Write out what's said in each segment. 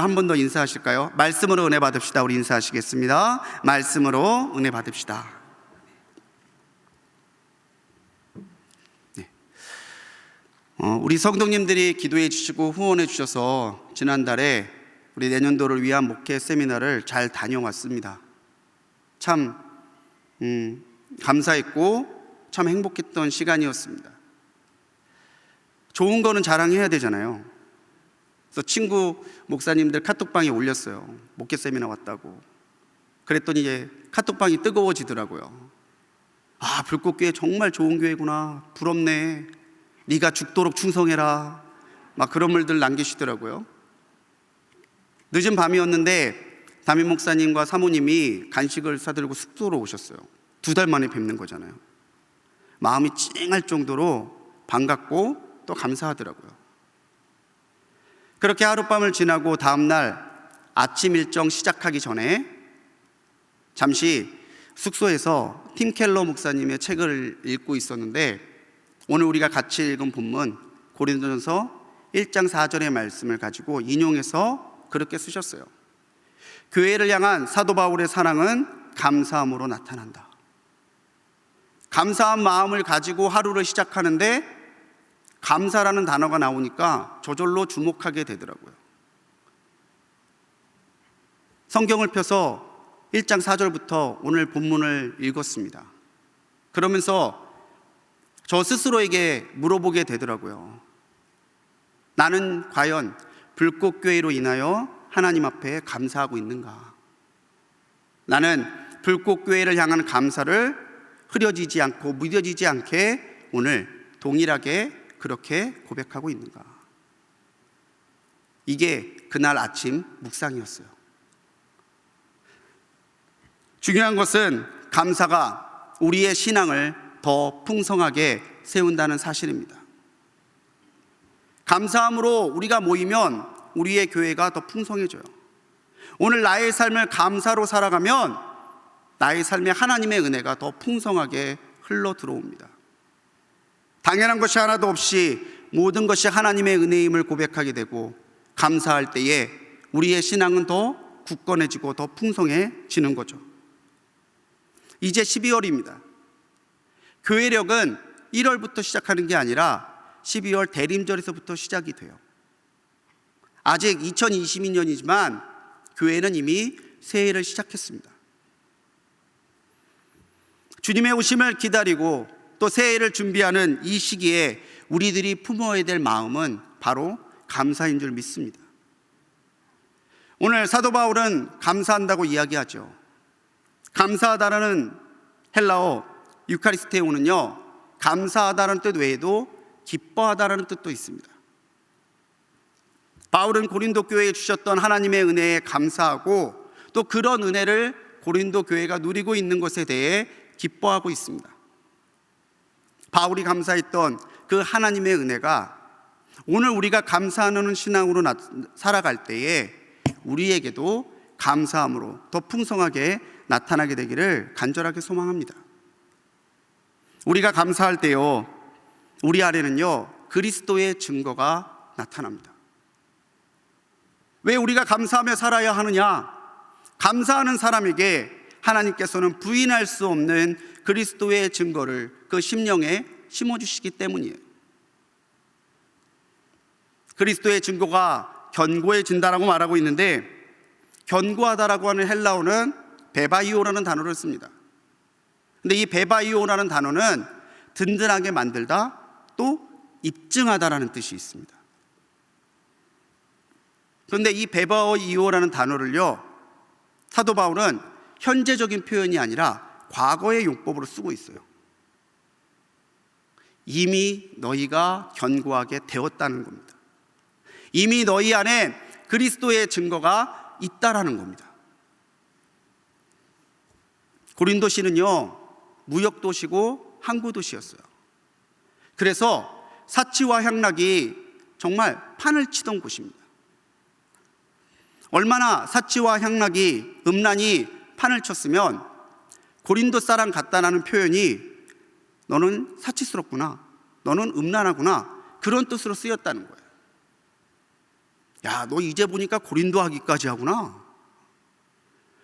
한 번 더 인사하실까요? 말씀으로 은혜 받읍시다. 우리 인사하시겠습니다. 말씀으로 은혜 받읍시다. 네. 우리 성도님들이 기도해 주시고 후원해 주셔서 지난달에 우리 내년도를 위한 목회 세미나를 잘 다녀왔습니다. 참 감사했고 참 행복했던 시간이었습니다. 좋은 거는 자랑해야 되잖아요. 그래서 친구 목사님들 카톡방에 올렸어요. 목회 세미나 왔다고. 그랬더니 이제 카톡방이 뜨거워지더라고요. 아, 불꽃교회 정말 좋은 교회구나. 부럽네. 네가 죽도록 충성해라. 막 그런 말들 남기시더라고요. 늦은 밤이었는데 담임 목사님과 사모님이 간식을 사들고 숙소로 오셨어요. 2달 만에 뵙는 거잖아요. 마음이 찡할 정도로 반갑고 또 감사하더라고요. 그렇게 하룻밤을 지나고 다음날 아침 일정 시작하기 전에 잠시 숙소에서 팀 켈러 목사님의 책을 읽고 있었는데, 오늘 우리가 같이 읽은 본문 고린도전서 1장 4절의 말씀을 가지고 인용해서 그렇게 쓰셨어요. 교회를 향한 사도 바울의 사랑은 감사함으로 나타난다. 감사한 마음을 가지고 하루를 시작하는데 감사라는 단어가 나오니까 저절로 주목하게 되더라고요. 성경을 펴서 1장 4절부터 오늘 본문을 읽었습니다. 그러면서 저 스스로에게 물어보게 되더라고요. 나는 과연 불꽃교회로 인하여 하나님 앞에 감사하고 있는가? 나는 불꽃교회를 향한 감사를 흐려지지 않고 무뎌지지 않게 오늘 동일하게 그렇게 고백하고 있는가? 이게 그날 아침 묵상이었어요. 중요한 것은 감사가 우리의 신앙을 더 풍성하게 세운다는 사실입니다. 감사함으로 우리가 모이면 우리의 교회가 더 풍성해져요. 오늘 나의 삶을 감사로 살아가면 나의 삶에 하나님의 은혜가 더 풍성하게 흘러 들어옵니다. 당연한 것이 하나도 없이 모든 것이 하나님의 은혜임을 고백하게 되고 감사할 때에 우리의 신앙은 더 굳건해지고 더 풍성해지는 거죠. 이제 12월입니다. 교회력은 1월부터 시작하는 게 아니라 12월 대림절에서부터 시작이 돼요. 아직 2022년이지만 교회는 이미 새해를 시작했습니다. 주님의 오심을 기다리고 또 새해를 준비하는 이 시기에 우리들이 품어야 될 마음은 바로 감사인 줄 믿습니다. 오늘 사도 바울은 감사한다고 이야기하죠. 감사하다라는 헬라어 유카리스테오는요, 감사하다는 뜻 외에도 기뻐하다라는 뜻도 있습니다. 바울은 고린도 교회에 주셨던 하나님의 은혜에 감사하고 또 그런 은혜를 고린도 교회가 누리고 있는 것에 대해 기뻐하고 있습니다. 바울이 감사했던 그 하나님의 은혜가 오늘 우리가 감사하는 신앙으로 살아갈 때에 우리에게도 감사함으로 더 풍성하게 나타나게 되기를 간절하게 소망합니다. 우리가 감사할 때요, 우리 안에는요 그리스도의 증거가 나타납니다. 왜 우리가 감사하며 살아야 하느냐? 감사하는 사람에게 하나님께서는 부인할 수 없는 그리스도의 증거를 그 심령에 심어주시기 때문이에요. 그리스도의 증거가 견고해진다라고 말하고 있는데, 견고하다라고 하는 헬라어는 베바이오라는 단어를 씁니다. 근데 이 베바이오라는 단어는 든든하게 만들다, 또 입증하다라는 뜻이 있습니다. 그런데 이 베바이오라는 단어를요, 사도 바울은 현재적인 표현이 아니라 과거의 용법으로 쓰고 있어요. 이미 너희가 견고하게 되었다는 겁니다. 이미 너희 안에 그리스도의 증거가 있다라는 겁니다. 고린도시는요 무역도시고 항구도시였어요. 그래서 사치와 향락이 정말 판을 치던 곳입니다. 얼마나 사치와 향락이 음란히 판을 쳤으면 고린도 사람 같다라는 표현이 너는 사치스럽구나, 너는 음란하구나, 그런 뜻으로 쓰였다는 거예요. 야, 너 이제 보니까 고린도 하기까지 하구나.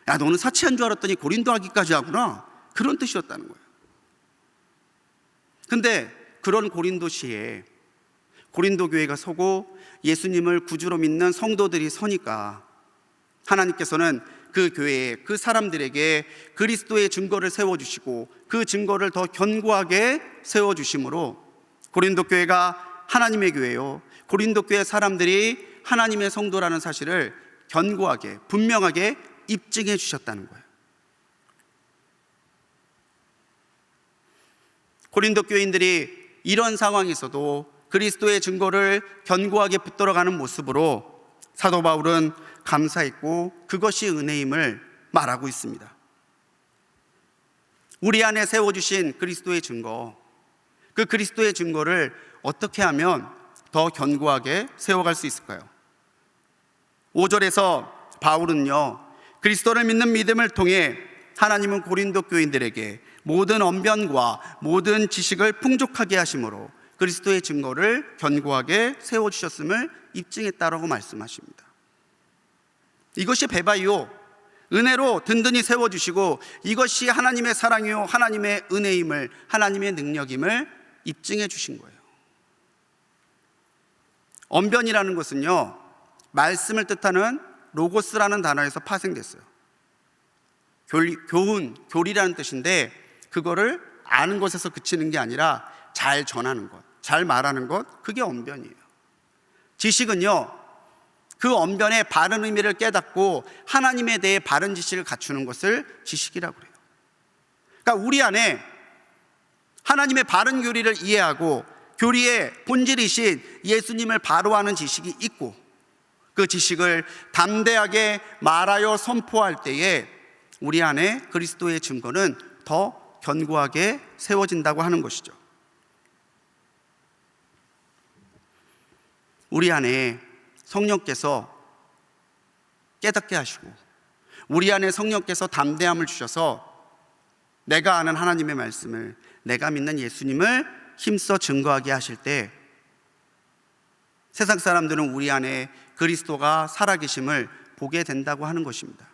야, 너는 사치한 줄 알았더니 고린도 하기까지 하구나. 그런 뜻이었다는 거예요. 근데 그런 고린도시에 고린도 교회가 서고 예수님을 구주로 믿는 성도들이 서니까 하나님께서는 그 교회에, 그 사람들에게 그리스도의 증거를 세워주시고 그 증거를 더 견고하게 세워주심으로 고린도 교회가 하나님의 교회요, 고린도 교회 사람들이 하나님의 성도라는 사실을 견고하게, 분명하게 입증해 주셨다는 거예요. 고린도 교인들이 이런 상황에서도 그리스도의 증거를 견고하게 붙들어가는 모습으로 사도 바울은 감사했고 그것이 은혜임을 말하고 있습니다. 우리 안에 세워주신 그리스도의 증거, 그 그리스도의 증거를 어떻게 하면 더 견고하게 세워갈 수 있을까요? 5절에서 바울은요, 그리스도를 믿는 믿음을 통해 하나님은 고린도 교인들에게 모든 언변과 모든 지식을 풍족하게 하심으로 그리스도의 증거를 견고하게 세워주셨음을 입증했다라고 말씀하십니다. 이것이 베바이요, 은혜로 든든히 세워주시고 이것이 하나님의 사랑이요 하나님의 은혜임을, 하나님의 능력임을 입증해 주신 거예요. 언변이라는 것은요, 말씀을 뜻하는 로고스라는 단어에서 파생됐어요. 교훈, 교리라는 뜻인데 그거를 아는 것에서 그치는 게 아니라 잘 전하는 것, 잘 말하는 것, 그게 언변이에요. 지식은요, 그 언변의 바른 의미를 깨닫고 하나님에 대해 바른 지식을 갖추는 것을 지식이라고 그래요. 그러니까 우리 안에 하나님의 바른 교리를 이해하고 교리의 본질이신 예수님을 바로 아는 지식이 있고 그 지식을 담대하게 말하여 선포할 때에 우리 안에 그리스도의 증거는 더 견고하게 세워진다고 하는 것이죠. 우리 안에 성령께서 깨닫게 하시고 우리 안에 성령께서 담대함을 주셔서 내가 아는 하나님의 말씀을, 내가 믿는 예수님을 힘써 증거하게 하실 때 세상 사람들은 우리 안에 그리스도가 살아계심을 보게 된다고 하는 것입니다.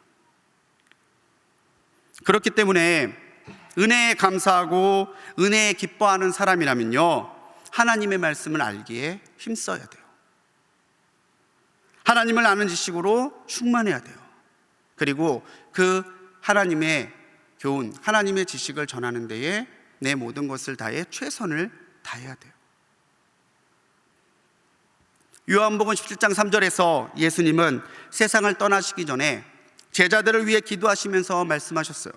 그렇기 때문에 은혜에 감사하고 은혜에 기뻐하는 사람이라면요, 하나님의 말씀을 알기에 힘써야 돼요. 하나님을 아는 지식으로 충만해야 돼요. 그리고 그 하나님의 교훈, 하나님의 지식을 전하는 데에 내 모든 것을 다해 최선을 다해야 돼요. 요한복음 17장 3절에서 예수님은 세상을 떠나시기 전에 제자들을 위해 기도하시면서 말씀하셨어요.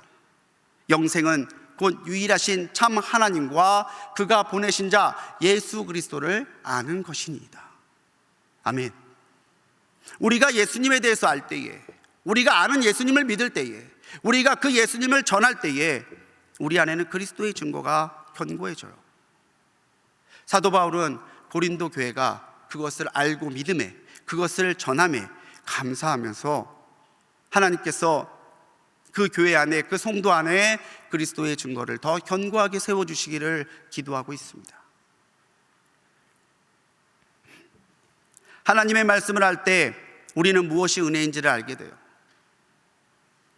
영생은 곧 유일하신 참 하나님과 그가 보내신 자 예수 그리스도를 아는 것이니이다. 아멘. 우리가 예수님에 대해서 알 때에, 우리가 아는 예수님을 믿을 때에, 우리가 그 예수님을 전할 때에 우리 안에는 그리스도의 증거가 견고해져요. 사도 바울은 고린도 교회가 그것을 알고 믿음에, 그것을 전함에 감사하면서 하나님께서 그 교회 안에, 그 성도 안에 그리스도의 증거를 더 견고하게 세워주시기를 기도하고 있습니다. 하나님의 말씀을 할 때 우리는 무엇이 은혜인지를 알게 돼요.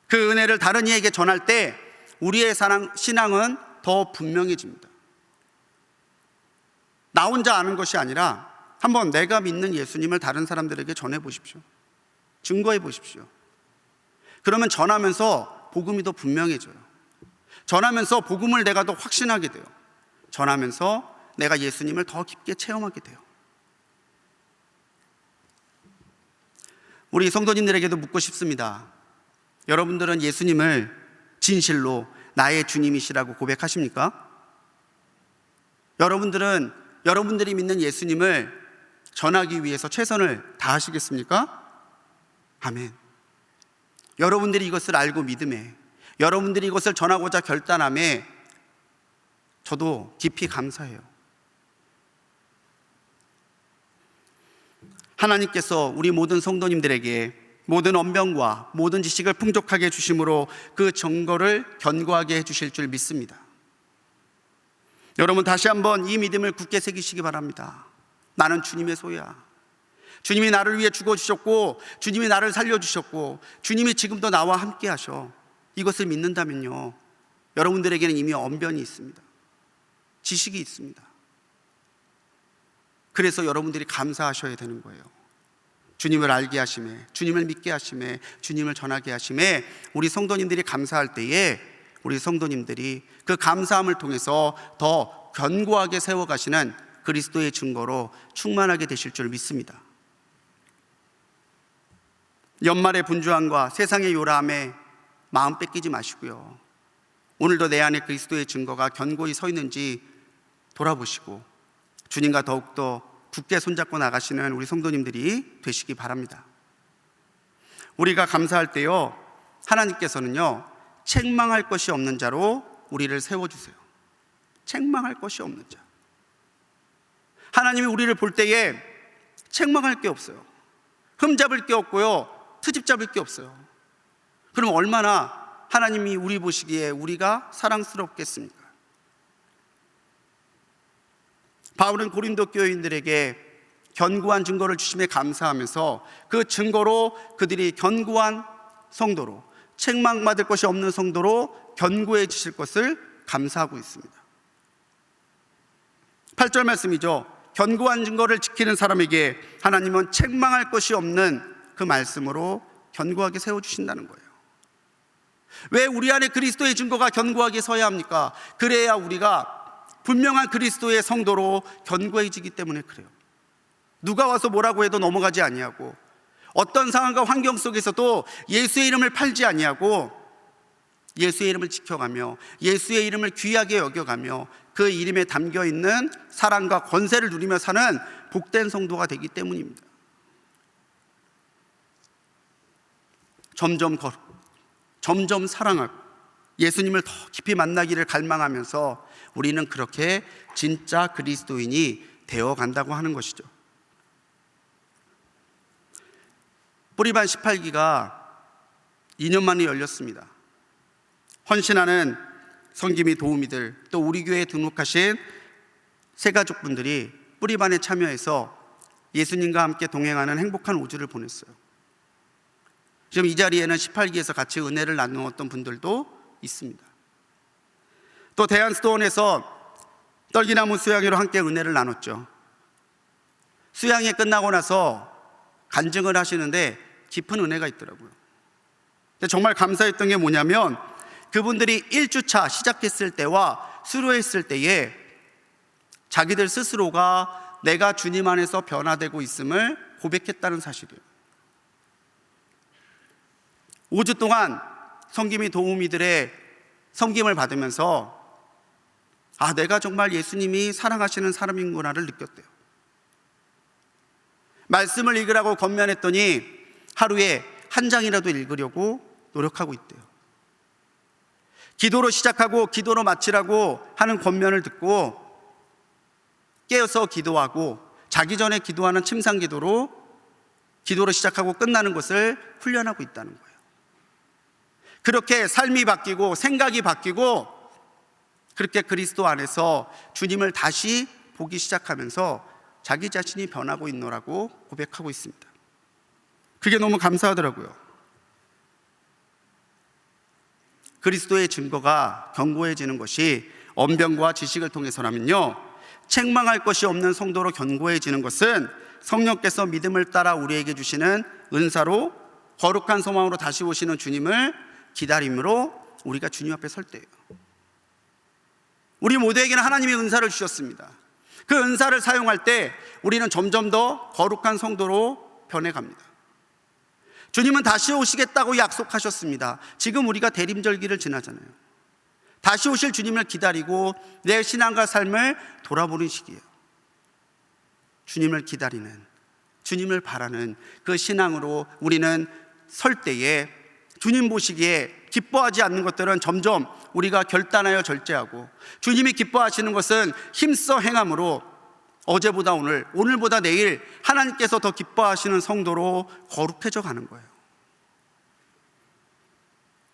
그 은혜를 다른 이에게 전할 때 우리의 신앙은 더 분명해집니다. 나 혼자 아는 것이 아니라 한번 내가 믿는 예수님을 다른 사람들에게 전해 보십시오. 증거해 보십시오. 그러면 전하면서 복음이 더 분명해져요. 전하면서 복음을 내가 더 확신하게 돼요. 전하면서 내가 예수님을 더 깊게 체험하게 돼요. 우리 성도님들에게도 묻고 싶습니다. 여러분들은 예수님을 진실로 나의 주님이시라고 고백하십니까? 여러분들은 여러분들이 믿는 예수님을 전하기 위해서 최선을 다하시겠습니까? 아멘. 여러분들이 이것을 알고 믿음에, 여러분들이 이것을 전하고자 결단함에 저도 깊이 감사해요. 하나님께서 우리 모든 성도님들에게 모든 언변과 모든 지식을 풍족하게 주심으로 그 증거를 견고하게 해주실 줄 믿습니다. 여러분 다시 한번 이 믿음을 굳게 새기시기 바랍니다. 나는 주님의 소유야. 주님이 나를 위해 죽어주셨고, 주님이 나를 살려주셨고, 주님이 지금도 나와 함께 하셔. 이것을 믿는다면요, 여러분들에게는 이미 언변이 있습니다. 지식이 있습니다. 그래서 여러분들이 감사하셔야 되는 거예요. 주님을 알게 하심에, 주님을 믿게 하심에, 주님을 전하게 하심에 우리 성도님들이 감사할 때에 우리 성도님들이 그 감사함을 통해서 더 견고하게 세워가시는 그리스도의 증거로 충만하게 되실 줄 믿습니다. 연말의 분주함과 세상의 요람에 마음 뺏기지 마시고요, 오늘도 내 안에 그리스도의 증거가 견고히 서 있는지 돌아보시고 주님과 더욱더 굳게 손잡고 나가시는 우리 성도님들이 되시기 바랍니다. 우리가 감사할 때요, 하나님께서는요, 책망할 것이 없는 자로 우리를 세워주세요. 책망할 것이 없는 자. 하나님이 우리를 볼 때에 책망할 게 없어요. 흠잡을 게 없고요, 트집 잡을 게 없어요. 그럼 얼마나 하나님이 우리 보시기에 우리가 사랑스럽겠습니까? 바울은 고린도 교인들에게 견고한 증거를 주심에 감사하면서 그 증거로 그들이 견고한 성도로, 책망받을 것이 없는 성도로 견고해지실 것을 감사하고 있습니다. 8절 말씀이죠. 견고한 증거를 지키는 사람에게 하나님은 책망할 것이 없는 그 말씀으로 견고하게 세워주신다는 거예요. 왜 우리 안에 그리스도의 증거가 견고하게 서야 합니까? 그래야 우리가 분명한 그리스도의 성도로 견고해지기 때문에 그래요. 누가 와서 뭐라고 해도 넘어가지 아니하고, 어떤 상황과 환경 속에서도 예수의 이름을 팔지 아니하고, 예수의 이름을 지켜가며 예수의 이름을 귀하게 여겨가며 그 이름에 담겨있는 사랑과 권세를 누리며 사는 복된 성도가 되기 때문입니다. 점점 사랑하고 예수님을 더 깊이 만나기를 갈망하면서 우리는 그렇게 진짜 그리스도인이 되어간다고 하는 것이죠. 뿌리반 18기가 2년 만에 열렸습니다. 헌신하는 성김이 도우미들, 또 우리 교회에 등록하신 새가족분들이 뿌리반에 참여해서 예수님과 함께 동행하는 행복한 5주를 보냈어요. 지금 이 자리에는 18기에서 같이 은혜를 나누었던 분들도 있습니다. 또 대한스토원에서 떨기나무 수양회로 함께 은혜를 나눴죠. 수양회 끝나고 나서 간증을 하시는데 깊은 은혜가 있더라고요. 근데 정말 감사했던 게 뭐냐면, 그분들이 1주차 시작했을 때와 수료했을 때에 자기들 스스로가 내가 주님 안에서 변화되고 있음을 고백했다는 사실이에요. 5주 동안 성김이 도우미들의 섬김을 받으면서 내가 정말 예수님이 사랑하시는 사람인구나를 느꼈대요. 말씀을 읽으라고 권면했더니 하루에 한 장이라도 읽으려고 노력하고 있대요. 기도로 시작하고 기도로 마치라고 하는 권면을 듣고 깨어서 기도하고, 자기 전에 기도하는 침상 기도로 시작하고 끝나는 것을 훈련하고 있다는 거예요. 그렇게 삶이 바뀌고 생각이 바뀌고, 그렇게 그리스도 안에서 주님을 다시 보기 시작하면서 자기 자신이 변하고 있노라고 고백하고 있습니다. 그게 너무 감사하더라고요. 그리스도의 증거가 견고해지는 것이 언변과 지식을 통해서라면요, 책망할 것이 없는 성도로 견고해지는 것은 성령께서 믿음을 따라 우리에게 주시는 은사로 거룩한 소망으로 다시 오시는 주님을 기다림으로 우리가 주님 앞에 설 때예요. 우리 모두에게는 하나님의 은사를 주셨습니다. 그 은사를 사용할 때 우리는 점점 더 거룩한 성도로 변해갑니다. 주님은 다시 오시겠다고 약속하셨습니다. 지금 우리가 대림절기를 지나잖아요. 다시 오실 주님을 기다리고 내 신앙과 삶을 돌아보는 시기예요. 주님을 기다리는, 주님을 바라는 그 신앙으로 우리는 설 때에 주님 보시기에 기뻐하지 않는 것들은 점점 우리가 결단하여 절제하고, 주님이 기뻐하시는 것은 힘써 행함으로 어제보다 오늘, 오늘보다 내일 하나님께서 더 기뻐하시는 성도로 거룩해져 가는 거예요.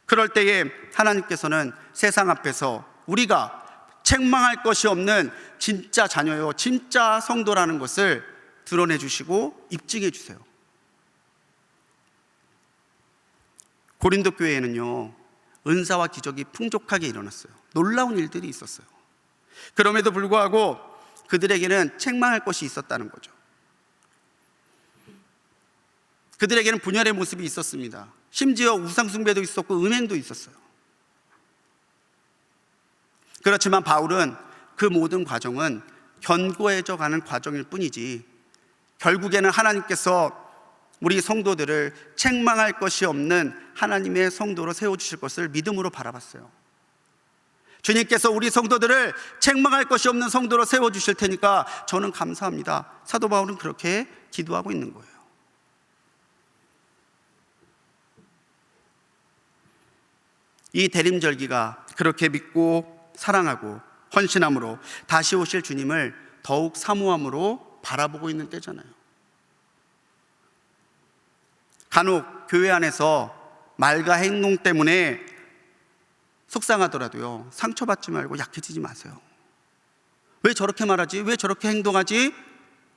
그럴 때에 하나님께서는 세상 앞에서 우리가 책망할 것이 없는 진짜 자녀요, 진짜 성도라는 것을 드러내 주시고 입증해 주세요. 고린도 교회에는요, 은사와 기적이 풍족하게 일어났어요. 놀라운 일들이 있었어요. 그럼에도 불구하고 그들에게는 책망할 것이 있었다는 거죠. 그들에게는 분열의 모습이 있었습니다. 심지어 우상숭배도 있었고 음행도 있었어요. 그렇지만 바울은 그 모든 과정은 견고해져 가는 과정일 뿐이지 결국에는 하나님께서 우리 성도들을 책망할 것이 없는 하나님의 성도로 세워주실 것을 믿음으로 바라봤어요. 주님께서 우리 성도들을 책망할 것이 없는 성도로 세워주실 테니까 저는 감사합니다. 사도 바울은 그렇게 기도하고 있는 거예요. 이 대림절기가 그렇게 믿고 사랑하고 헌신함으로 다시 오실 주님을 더욱 사모함으로 바라보고 있는 때잖아요. 간혹 교회 안에서 말과 행동 때문에 속상하더라도요, 상처받지 말고 약해지지 마세요. 왜 저렇게 말하지? 왜 저렇게 행동하지?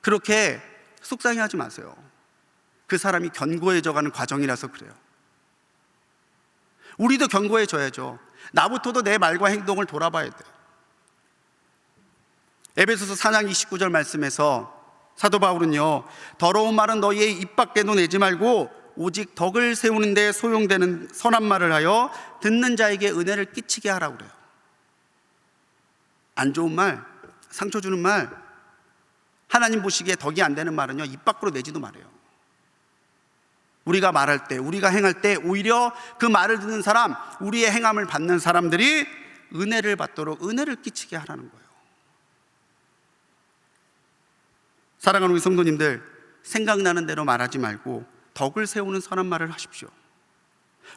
그렇게 속상해하지 마세요. 그 사람이 견고해져가는 과정이라서 그래요. 우리도 견고해져야죠. 나부터도 내 말과 행동을 돌아봐야 돼요. 에베소서 4장 29절 말씀에서 사도 바울은요, 더러운 말은 너희의 입 밖에도 내지 말고 오직 덕을 세우는 데 소용되는 선한 말을 하여 듣는 자에게 은혜를 끼치게 하라고 그래요. 안 좋은 말, 상처 주는 말, 하나님 보시기에 덕이 안 되는 말은요, 입 밖으로 내지도 말아요. 우리가 말할 때, 우리가 행할 때 오히려 그 말을 듣는 사람, 우리의 행함을 받는 사람들이 은혜를 받도록 은혜를 끼치게 하라는 거예요. 사랑하는 우리 성도님들, 생각나는 대로 말하지 말고 덕을 세우는 선한 말을 하십시오.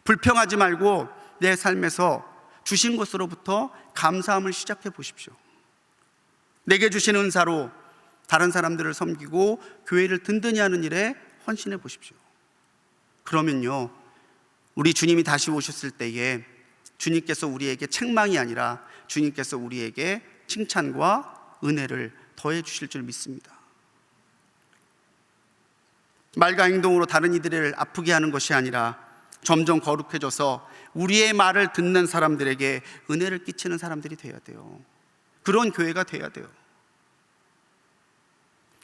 불평하지 말고 내 삶에서 주신 것으로부터 감사함을 시작해 보십시오. 내게 주신 은사로 다른 사람들을 섬기고 교회를 든든히 하는 일에 헌신해 보십시오. 그러면요, 우리 주님이 다시 오셨을 때에 주님께서 우리에게 책망이 아니라 주님께서 우리에게 칭찬과 은혜를 더해 주실 줄 믿습니다. 말과 행동으로 다른 이들을 아프게 하는 것이 아니라 점점 거룩해져서 우리의 말을 듣는 사람들에게 은혜를 끼치는 사람들이 돼야 돼요. 그런 교회가 돼야 돼요.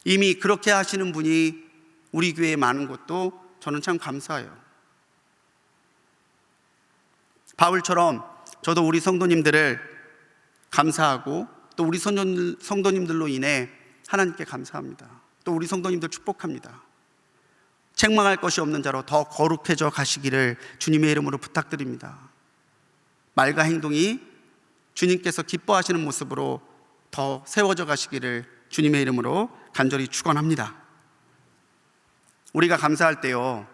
이미 그렇게 하시는 분이 우리 교회에 많은 것도 저는 참 감사해요. 바울처럼 저도 우리 성도님들을 감사하고 또 우리 성도님들로 인해 하나님께 감사합니다. 또 우리 성도님들 축복합니다. 책망할 것이 없는 자로 더 거룩해져 가시기를 주님의 이름으로 부탁드립니다. 말과 행동이 주님께서 기뻐하시는 모습으로 더 세워져 가시기를 주님의 이름으로 간절히 축원합니다. 우리가 감사할 때요,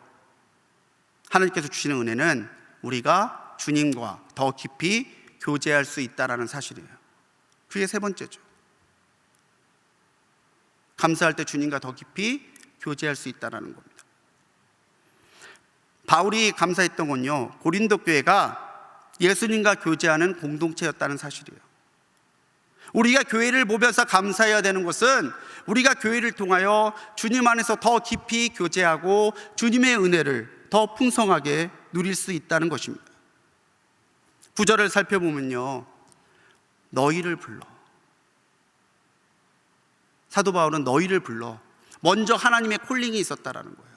하나님께서 주시는 은혜는 우리가 주님과 더 깊이 교제할 수 있다는 사실이에요. 그게 세 번째죠. 감사할 때 주님과 더 깊이 교제할 수 있다는 겁니다. 바울이 감사했던 건요, 고린도 교회가 예수님과 교제하는 공동체였다는 사실이에요. 우리가 교회를 보면서 감사해야 되는 것은 우리가 교회를 통하여 주님 안에서 더 깊이 교제하고 주님의 은혜를 더 풍성하게 누릴 수 있다는 것입니다. 9절을 살펴보면요, 너희를 불러. 사도 바울은 너희를 불러. 먼저 하나님의 콜링이 있었다라는 거예요.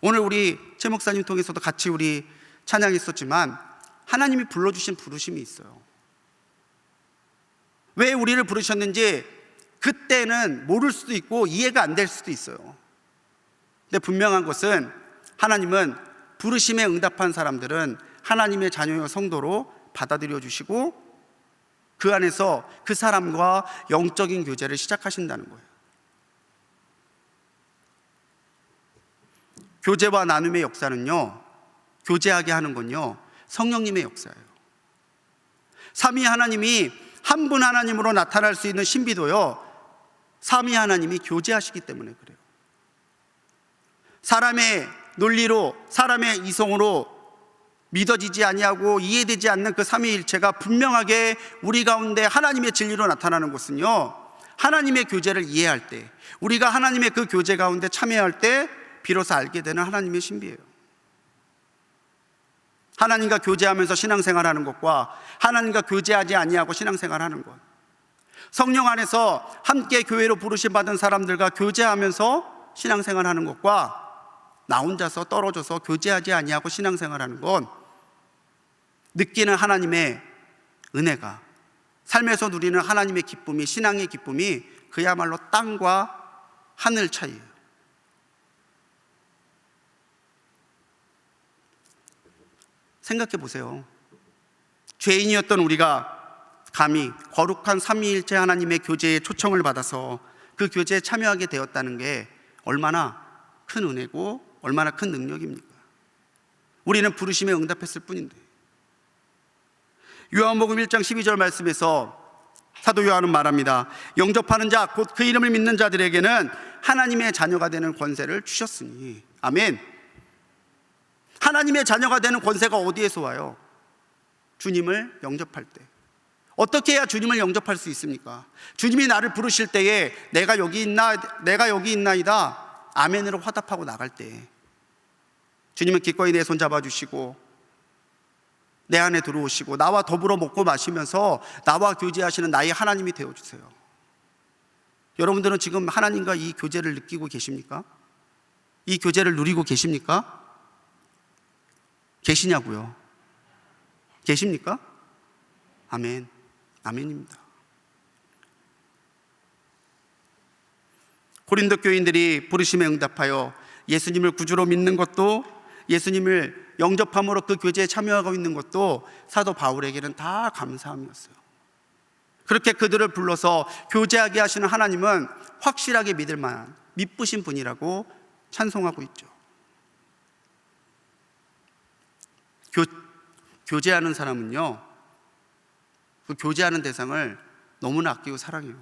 오늘 우리 최 목사님 통해서도 같이 우리 찬양했었지만 하나님이 불러주신 부르심이 있어요. 왜 우리를 부르셨는지 그때는 모를 수도 있고 이해가 안 될 수도 있어요. 근데 분명한 것은 하나님은 부르심에 응답한 사람들은 하나님의 자녀의 성도로 받아들여 주시고 그 안에서 그 사람과 영적인 교제를 시작하신다는 거예요. 교제와 나눔의 역사는요, 교제하게 하는 건요, 성령님의 역사예요. 삼위 하나님이 한 분 하나님으로 나타날 수 있는 신비도요, 삼위 하나님이 교제하시기 때문에 그래요. 사람의 논리로, 사람의 이성으로 믿어지지 아니하고 이해되지 않는 그 삼위일체가 분명하게 우리 가운데 하나님의 진리로 나타나는 것은요, 하나님의 교제를 이해할 때, 우리가 하나님의 그 교제 가운데 참여할 때 비로소 알게 되는 하나님의 신비예요. 하나님과 교제하면서 신앙생활하는 것과 하나님과 교제하지 아니하고 신앙생활하는 것, 성령 안에서 함께 교회로 부르심 받은 사람들과 교제하면서 신앙생활하는 것과 나 혼자서 떨어져서 교제하지 아니하고 신앙생활하는 건, 느끼는 하나님의 은혜가, 삶에서 누리는 하나님의 기쁨이, 신앙의 기쁨이 그야말로 땅과 하늘 차이예요. 생각해 보세요. 죄인이었던 우리가 감히 거룩한 삼위일체 하나님의 교제에 초청을 받아서 그 교제에 참여하게 되었다는 게 얼마나 큰 은혜고 얼마나 큰 능력입니까? 우리는 부르심에 응답했을 뿐인데. 요한복음 1장 12절 말씀에서 사도 요한은 말합니다. 영접하는 자, 곧 그 이름을 믿는 자들에게는 하나님의 자녀가 되는 권세를 주셨으니. 아멘. 하나님의 자녀가 되는 권세가 어디에서 와요? 주님을 영접할 때. 어떻게 해야 주님을 영접할 수 있습니까? 주님이 나를 부르실 때에 내가 여기 있나이다 아멘으로 화답하고 나갈 때 주님은 기꺼이 내 손 잡아주시고 내 안에 들어오시고 나와 더불어 먹고 마시면서 나와 교제하시는 나의 하나님이 되어주세요. 여러분들은 지금 하나님과 이 교제를 느끼고 계십니까? 이 교제를 누리고 계십니까? 계시냐고요? 계십니까? 아멘. 아멘입니다. 고린도 교인들이 부르심에 응답하여 예수님을 구주로 믿는 것도, 예수님을 영접함으로 그 교제에 참여하고 있는 것도 사도 바울에게는 다 감사함이었어요. 그렇게 그들을 불러서 교제하게 하시는 하나님은 확실하게 믿을 만한 믿으신 분이라고 찬송하고 있죠. 교제하는 사람은요, 그 교제하는 대상을 너무나 아끼고 사랑해요.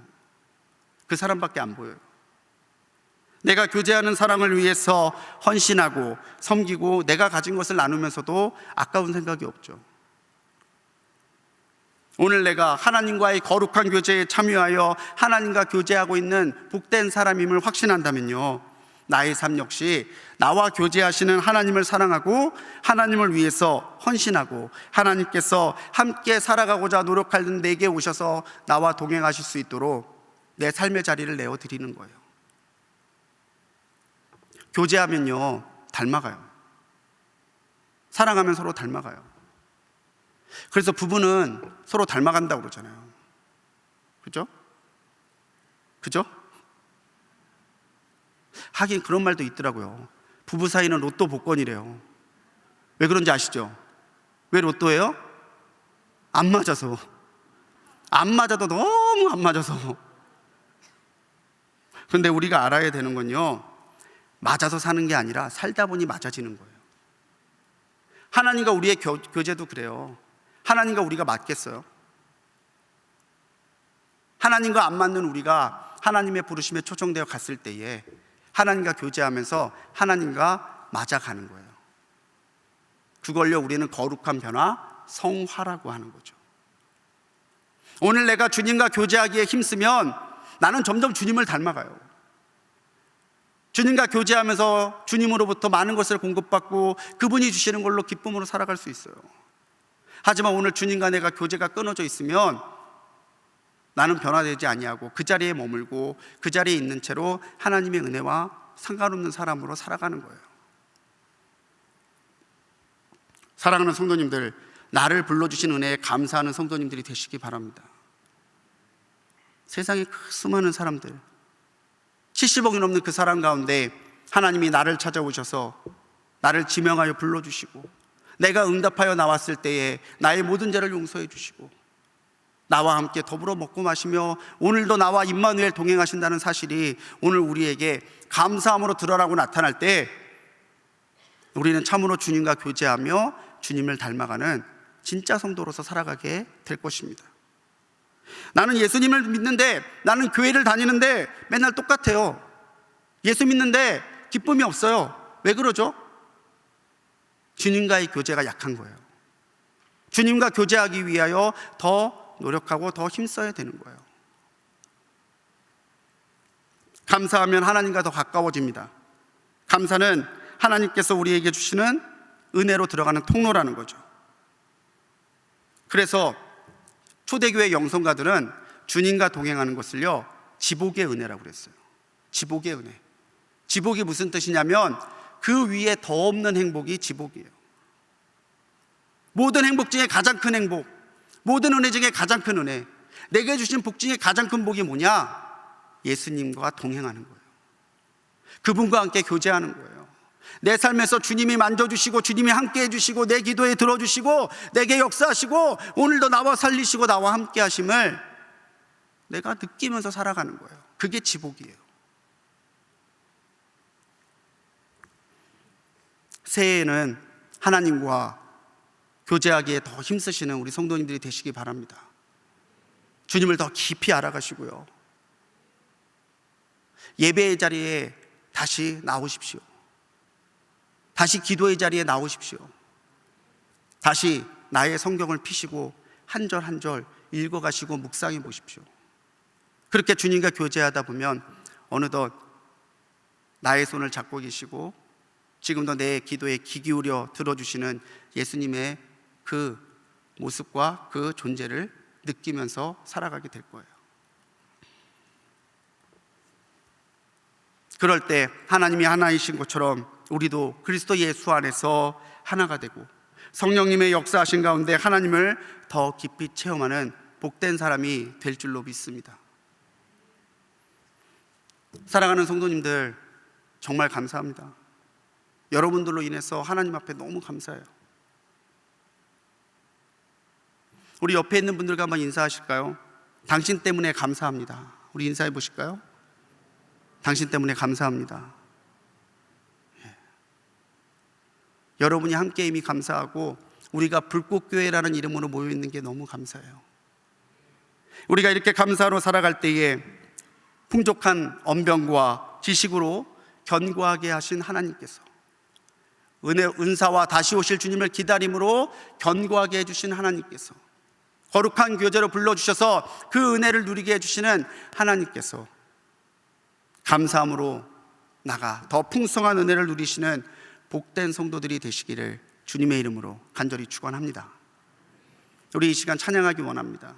그 사람밖에 안 보여요. 내가 교제하는 사랑을 위해서 헌신하고 섬기고 내가 가진 것을 나누면서도 아까운 생각이 없죠. 오늘 내가 하나님과의 거룩한 교제에 참여하여 하나님과 교제하고 있는 복된 사람임을 확신한다면요, 나의 삶 역시 나와 교제하시는 하나님을 사랑하고 하나님을 위해서 헌신하고 하나님께서 함께 살아가고자 노력하는 내게 오셔서 나와 동행하실 수 있도록 내 삶의 자리를 내어드리는 거예요. 교제하면요, 닮아가요. 사랑하면 서로 닮아가요. 그래서 부부는 서로 닮아간다고 그러잖아요. 그죠? 그죠? 하긴 그런 말도 있더라고요. 부부 사이는 로또 복권이래요. 왜 그런지 아시죠? 왜 로또예요? 안 맞아서. 안 맞아도 너무 안 맞아서. 그런데 우리가 알아야 되는 건요, 맞아서 사는 게 아니라 살다 보니 맞아지는 거예요. 하나님과 우리의 교제도 그래요. 하나님과 우리가 맞겠어요? 하나님과 안 맞는 우리가 하나님의 부르심에 초청되어 갔을 때에 하나님과 교제하면서 하나님과 맞아가는 거예요. 그걸요, 우리는 거룩한 변화, 성화라고 하는 거죠. 오늘 내가 주님과 교제하기에 힘쓰면 나는 점점 주님을 닮아가요. 주님과 교제하면서 주님으로부터 많은 것을 공급받고 그분이 주시는 걸로 기쁨으로 살아갈 수 있어요. 하지만 오늘 주님과 내가 교제가 끊어져 있으면 나는 변화되지 아니하고 그 자리에 머물고 그 자리에 있는 채로 하나님의 은혜와 상관없는 사람으로 살아가는 거예요. 사랑하는 성도님들, 나를 불러주신 은혜에 감사하는 성도님들이 되시기 바랍니다. 세상에 수많은 사람들, 70억이 넘는 그 사람 가운데 하나님이 나를 찾아오셔서 나를 지명하여 불러주시고 내가 응답하여 나왔을 때에 나의 모든 죄를 용서해 주시고 나와 함께 더불어 먹고 마시며 오늘도 나와 임마누엘 동행하신다는 사실이 오늘 우리에게 감사함으로 드러나고 나타날 때 우리는 참으로 주님과 교제하며 주님을 닮아가는 진짜 성도로서 살아가게 될 것입니다. 나는 예수님을 믿는데, 나는 교회를 다니는데 맨날 똑같아요. 예수 믿는데 기쁨이 없어요. 왜 그러죠? 주님과의 교제가 약한 거예요. 주님과 교제하기 위하여 더 노력하고 더 힘써야 되는 거예요. 감사하면 하나님과 더 가까워집니다. 감사는 하나님께서 우리에게 주시는 은혜로 들어가는 통로라는 거죠. 그래서 초대교회 영성가들은 주님과 동행하는 것을요, 지복의 은혜라고 그랬어요. 지복의 은혜. 지복이 무슨 뜻이냐면 그 위에 더 없는 행복이 지복이에요. 모든 행복 중에 가장 큰 행복, 모든 은혜 중에 가장 큰 은혜, 내게 주신 복 중에 가장 큰 복이 뭐냐? 예수님과 동행하는 거예요. 그분과 함께 교제하는 거예요. 내 삶에서 주님이 만져주시고 주님이 함께 해주시고 내 기도에 들어주시고 내게 역사하시고 오늘도 나와 살리시고 나와 함께 하심을 내가 느끼면서 살아가는 거예요. 그게 지복이에요. 새해에는 하나님과 교제하기에 더 힘쓰시는 우리 성도님들이 되시기 바랍니다. 주님을 더 깊이 알아가시고요, 예배의 자리에 다시 나오십시오. 다시 기도의 자리에 나오십시오. 다시 나의 성경을 피시고 한 절 한 절 읽어가시고 묵상해 보십시오. 그렇게 주님과 교제하다 보면 어느덧 나의 손을 잡고 계시고 지금도 내 기도에 귀 기울여 들어주시는 예수님의 그 모습과 그 존재를 느끼면서 살아가게 될 거예요. 그럴 때 하나님이 하나이신 것처럼 우리도 그리스도 예수 안에서 하나가 되고 성령님의 역사하신 가운데 하나님을 더 깊이 체험하는 복된 사람이 될 줄로 믿습니다. 사랑하는 성도님들, 정말 감사합니다. 여러분들로 인해서 하나님 앞에 너무 감사해요. 우리 옆에 있는 분들과 한번 인사하실까요? 당신 때문에 감사합니다. 우리 인사해 보실까요? 당신 때문에 감사합니다. 여러분이 함께임이 감사하고 우리가 불꽃교회라는 이름으로 모여있는 게 너무 감사해요. 우리가 이렇게 감사로 살아갈 때에 풍족한 언변과 지식으로 견고하게 하신 하나님께서, 은사와 다시 오실 주님을 기다림으로 견고하게 해주신 하나님께서, 거룩한 교제로 불러주셔서 그 은혜를 누리게 해주시는 하나님께서 감사함으로 나가 더 풍성한 은혜를 누리시는 복된 성도들이 되시기를 주님의 이름으로 간절히 축원합니다. 우리 이 시간 찬양하기 원합니다.